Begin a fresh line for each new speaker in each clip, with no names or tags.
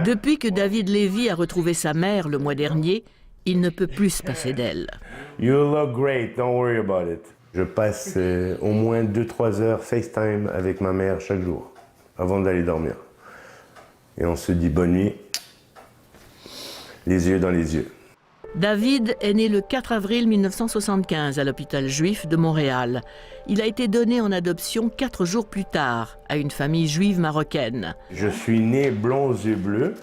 Depuis que David Levy a retrouvé sa mère le mois dernier, il ne peut plus se passer d'elle.
You look great, don't worry about it. Je passe au moins 2-3 heures FaceTime avec ma mère chaque jour, avant d'aller dormir. Et on se dit bonne nuit, les yeux dans les yeux.
David est né le 4 avril 1975 à l'hôpital juif de Montréal. Il a été donné en adoption 4 jours plus tard à une famille juive marocaine.
Je suis né blond aux yeux bleus.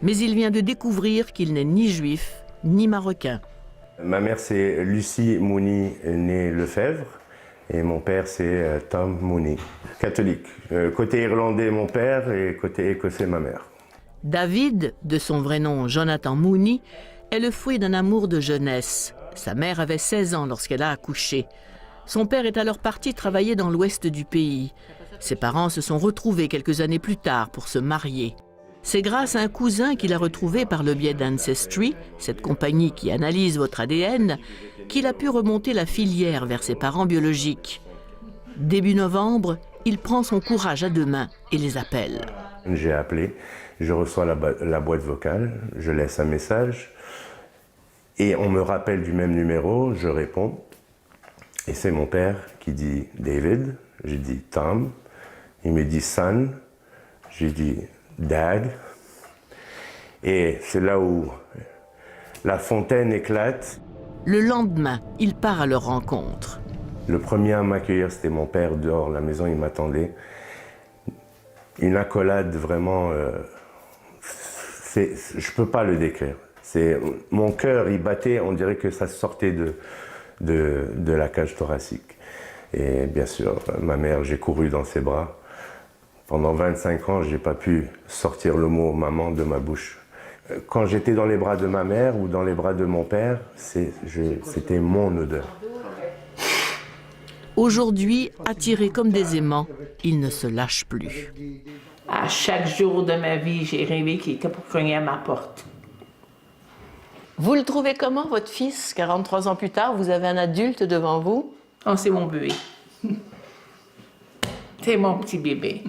Mais il vient de découvrir qu'il n'est ni juif ni marocain.
Ma mère c'est Lucie Mooney, née Lefebvre, et mon père c'est Tom Mooney, catholique. Côté irlandais mon père et côté écossais ma mère.
David, de son vrai nom Jonathan Mooney, est le fruit d'un amour de jeunesse. Sa mère avait 16 ans lorsqu'elle a accouché. Son père est alors parti travailler dans l'ouest du pays. Ses parents se sont retrouvés quelques années plus tard pour se marier. C'est grâce à un cousin qu'il a retrouvé par le biais d'Ancestry, cette compagnie qui analyse votre ADN, qu'il a pu remonter la filière vers ses parents biologiques. Début novembre, il prend son courage à deux mains et les appelle.
J'ai appelé, je reçois la boîte vocale, je laisse un message et on me rappelle du même numéro, je réponds. Et c'est mon père qui dit David, j'ai dit Tom, il me dit son, j'ai dit Dad. Et c'est là où la fontaine éclate.
Le lendemain, il part à leur rencontre.
Le premier à m'accueillir, c'était mon père dehors, la maison, il m'attendait. Une accolade vraiment, je ne peux pas le décrire. Mon cœur, il battait, on dirait que ça sortait de la cage thoracique. Et bien sûr, ma mère, j'ai couru dans ses bras. Pendant 25 ans, je n'ai pas pu sortir le mot « maman » de ma bouche. Quand j'étais dans les bras de ma mère ou dans les bras de mon père, c'était mon odeur.
Aujourd'hui, attirés comme des aimants, ils ne se lâchent plus.
À chaque jour de ma vie, j'ai rêvé qu'il était pour cogner à ma porte.
Vous le trouvez comment, votre fils? 43 ans plus tard, vous avez un adulte devant vous?
Oh, c'est mon bébé. C'est mon petit bébé.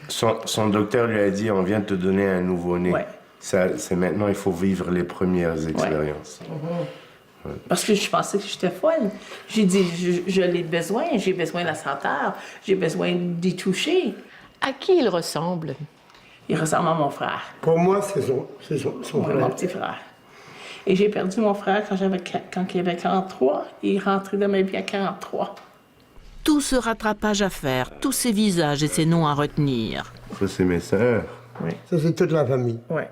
Son docteur lui a dit, on vient de te donner un nouveau-né.
Ouais.
C'est maintenant, il faut vivre les premières expériences.
Ouais. Parce que je pensais que j'étais folle. J'ai dit, je l'ai besoin, j'ai besoin de la senteur, j'ai besoin d'y toucher.
À qui il ressemble?
Il ressemble à mon frère.
Pour moi, c'est son frère.
Mon petit frère. Et j'ai perdu mon frère quand il avait 43. Il est rentré dans ma vie à 43.
Tout ce rattrapage à faire, tous ces visages et ces noms à retenir.
Ça, c'est mes sœurs.
Oui.
Ça, c'est toute la famille.
Oui.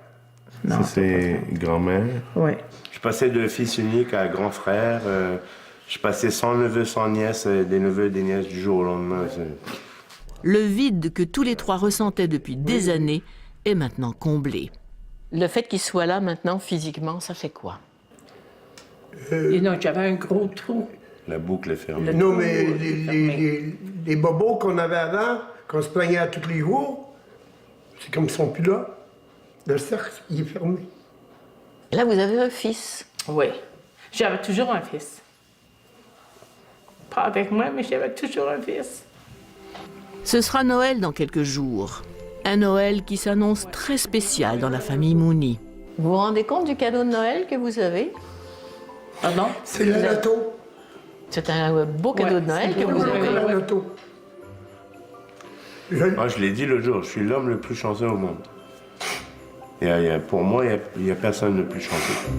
Ça, c'est grand-mère.
Oui.
Je passais de fils unique à grand frère. Je passais sans neveu, sans nièce, des neveux et des nièces du jour au lendemain.
Le vide que tous les trois ressentaient depuis des années est maintenant comblé. Le fait qu'il soit là maintenant physiquement, ça fait quoi?
Et non, j'avais un gros trou.
La boucle est fermée.
Non, mais les bobos qu'on avait avant, qu'on se plaignait à tous les jours, c'est comme ils sont plus là. Le cercle, il est fermé.
Là, vous avez un fils.
Oui. J'avais toujours un fils. Pas avec moi, mais j'avais toujours un fils.
Ce sera Noël dans quelques jours. Un Noël qui s'annonce très spécial dans la famille Mooney. Vous vous rendez compte du cadeau de Noël que vous avez?
Pardon?
C'est le loto.
C'est un beau cadeau de Noël que vous avez.
Le loto.
Moi, je l'ai dit l'autre jour, je suis l'homme le plus chanceux au monde. Pour moi, il n'y a personne de plus chanceux.